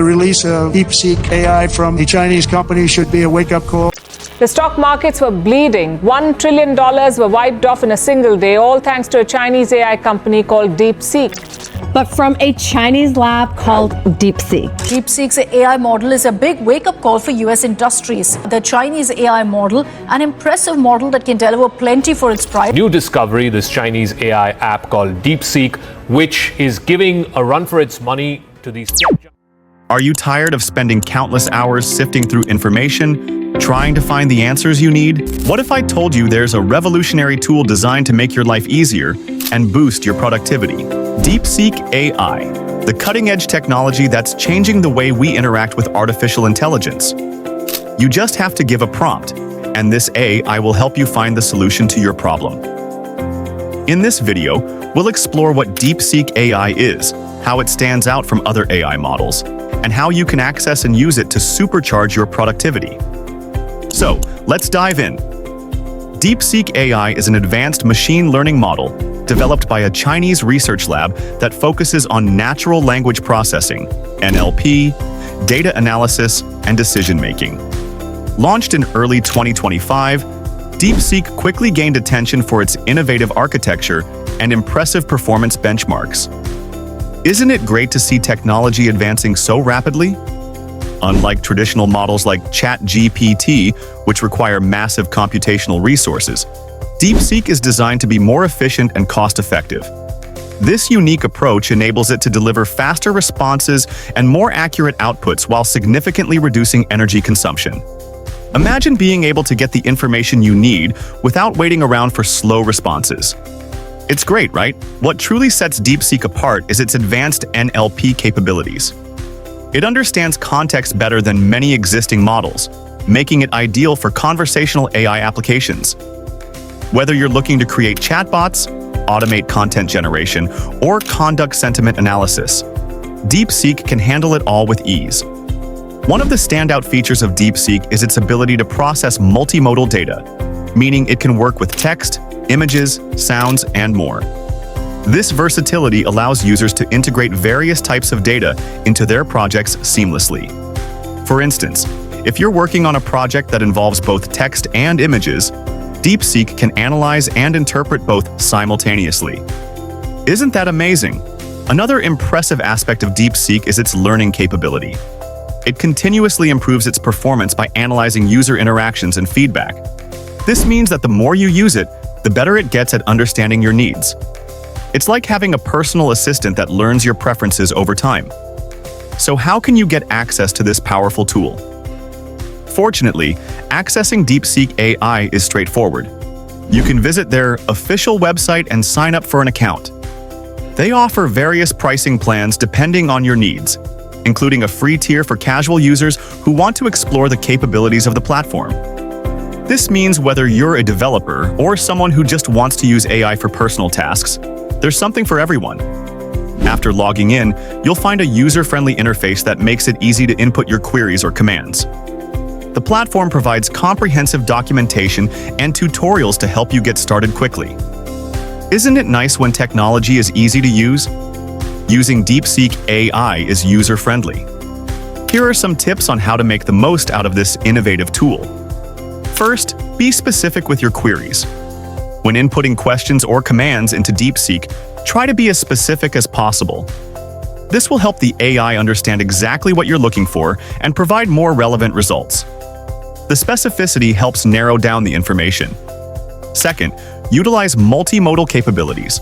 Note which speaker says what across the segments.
Speaker 1: release of Deepseek AI from a Chinese company should be a wake-up call.
Speaker 2: The stock markets were bleeding. $1 trillion were wiped off in a single day, all thanks to a Chinese AI company called Deepseek.
Speaker 3: But from a Chinese lab called Deepseek.
Speaker 4: Deepseek's AI model is a big wake-up call for US industries. The Chinese AI model, an impressive model that can deliver plenty for its price.
Speaker 5: New discovery, this Chinese AI app called Deepseek, which is giving a run for its money to these...
Speaker 6: Are you tired of spending countless hours sifting through information, trying to find the answers you need? What if I told you there's a revolutionary tool designed to make your life easier and boost your productivity? Deepseek AI, the cutting-edge technology that's changing the way we interact with artificial intelligence. You just have to give a prompt, and this AI will help you find the solution to your problem. In this video, we'll explore what Deepseek AI is, how it stands out from other AI models, and how you can access and use it to supercharge your productivity. So, let's dive in. Deepseek AI is an advanced machine learning model developed by a Chinese research lab that focuses on natural language processing, NLP, data analysis, and decision-making. Launched in early 2025, Deepseek quickly gained attention for its innovative architecture and impressive performance benchmarks. Isn't it great to see technology advancing so rapidly? Unlike traditional models like ChatGPT, which require massive computational resources, Deepseek is designed to be more efficient and cost-effective. This unique approach enables it to deliver faster responses and more accurate outputs while significantly reducing energy consumption. Imagine being able to get the information you need without waiting around for slow responses. It's great, right? What truly sets Deepseek apart is its advanced NLP capabilities. It understands context better than many existing models, making it ideal for conversational AI applications. Whether you're looking to create chatbots, automate content generation, or conduct sentiment analysis, Deepseek can handle it all with ease. One of the standout features of Deepseek is its ability to process multimodal data, meaning it can work with text, images, sounds, and more. This versatility allows users to integrate various types of data into their projects seamlessly. For instance, if you're working on a project that involves both text and images, Deepseek can analyze and interpret both simultaneously. Isn't that amazing? Another impressive aspect of Deepseek is its learning capability. It continuously improves its performance by analyzing user interactions and feedback. This means that the more you use it, the better it gets at understanding your needs. It's like having a personal assistant that learns your preferences over time. So how can you get access to this powerful tool? Fortunately, accessing Deepseek AI is straightforward. You can visit their official website and sign up for an account. They offer various pricing plans depending on your needs, including a free tier for casual users who want to explore the capabilities of the platform. This means whether you're a developer or someone who just wants to use AI for personal tasks, there's something for everyone. After logging in, you'll find a user-friendly interface that makes it easy to input your queries or commands. The platform provides comprehensive documentation and tutorials to help you get started quickly. Isn't it nice when technology is easy to use? Using Deepseek AI is user-friendly. Here are some tips on how to make the most out of this innovative tool. First, be specific with your queries. When inputting questions or commands into Deepseek, try to be as specific as possible. This will help the AI understand exactly what you're looking for and provide more relevant results. The specificity helps narrow down the information. Second, utilize multimodal capabilities.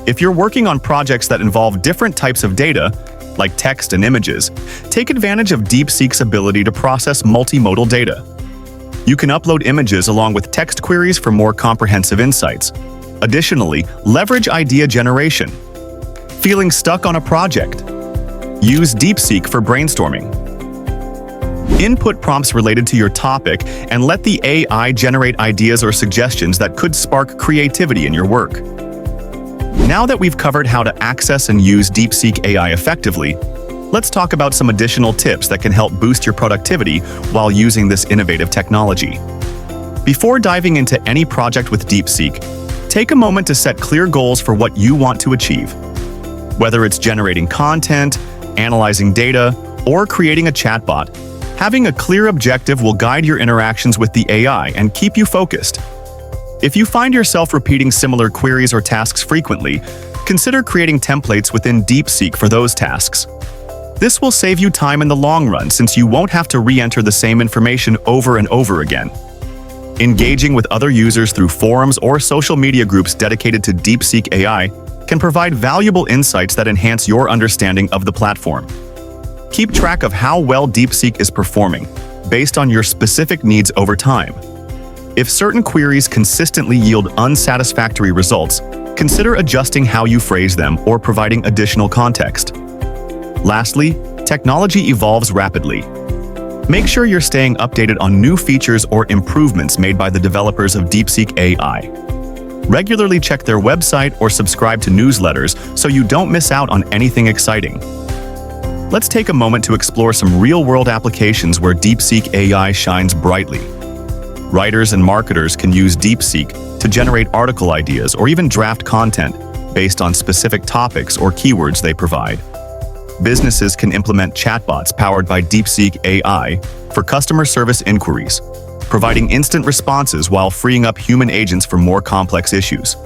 Speaker 6: If you're working on projects that involve different types of data, like text and images, take advantage of Deepseek's ability to process multimodal data. You can upload images along with text queries for more comprehensive insights. Additionally, leverage idea generation. Feeling stuck on a project? Use Deepseek for brainstorming. Input prompts related to your topic and let the AI generate ideas or suggestions that could spark creativity in your work. Now that we've covered how to access and use Deepseek AI effectively, let's talk about some additional tips that can help boost your productivity while using this innovative technology. Before diving into any project with Deepseek, take a moment to set clear goals for what you want to achieve. Whether it's generating content, analyzing data, or creating a chatbot, having a clear objective will guide your interactions with the AI and keep you focused. If you find yourself repeating similar queries or tasks frequently, consider creating templates within Deepseek for those tasks. This will save you time in the long run since you won't have to re-enter the same information over and over again. Engaging with other users through forums or social media groups dedicated to Deepseek AI can provide valuable insights that enhance your understanding of the platform. Keep track of how well Deepseek is performing, based on your specific needs over time. If certain queries consistently yield unsatisfactory results, consider adjusting how you phrase them or providing additional context. Lastly, technology evolves rapidly. Make sure you're staying updated on new features or improvements made by the developers of Deepseek AI. Regularly check their website or subscribe to newsletters so you don't miss out on anything exciting. Let's take a moment to explore some real-world applications where Deepseek AI shines brightly. Writers and marketers can use Deepseek to generate article ideas or even draft content based on specific topics or keywords they provide. Businesses can implement chatbots powered by Deepseek AI for customer service inquiries, providing instant responses while freeing up human agents for more complex issues.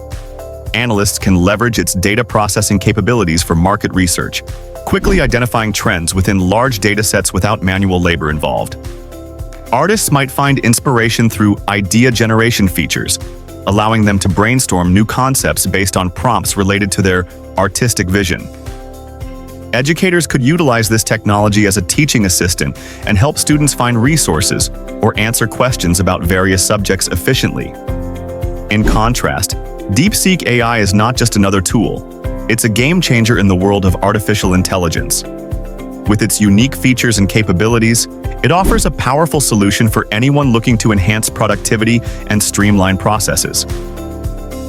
Speaker 6: Analysts can leverage its data processing capabilities for market research, quickly identifying trends within large datasets without manual labor involved. Artists might find inspiration through idea generation features, allowing them to brainstorm new concepts based on prompts related to their artistic vision. Educators could utilize this technology as a teaching assistant and help students find resources or answer questions about various subjects efficiently. In contrast, Deepseek AI is not just another tool, it's a game changer in the world of artificial intelligence. With its unique features and capabilities, it offers a powerful solution for anyone looking to enhance productivity and streamline processes.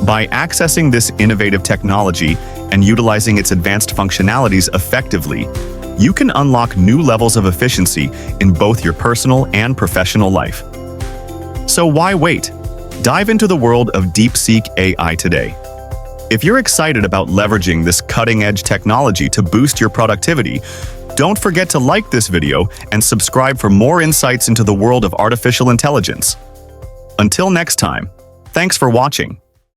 Speaker 6: By accessing this innovative technology and utilizing its advanced functionalities effectively, you can unlock new levels of efficiency in both your personal and professional life. So why wait? Dive into the world of Deepseek AI today. If you're excited about leveraging this cutting-edge technology to boost your productivity, don't forget to like this video and subscribe for more insights into the world of artificial intelligence. Until next time, thanks for watching.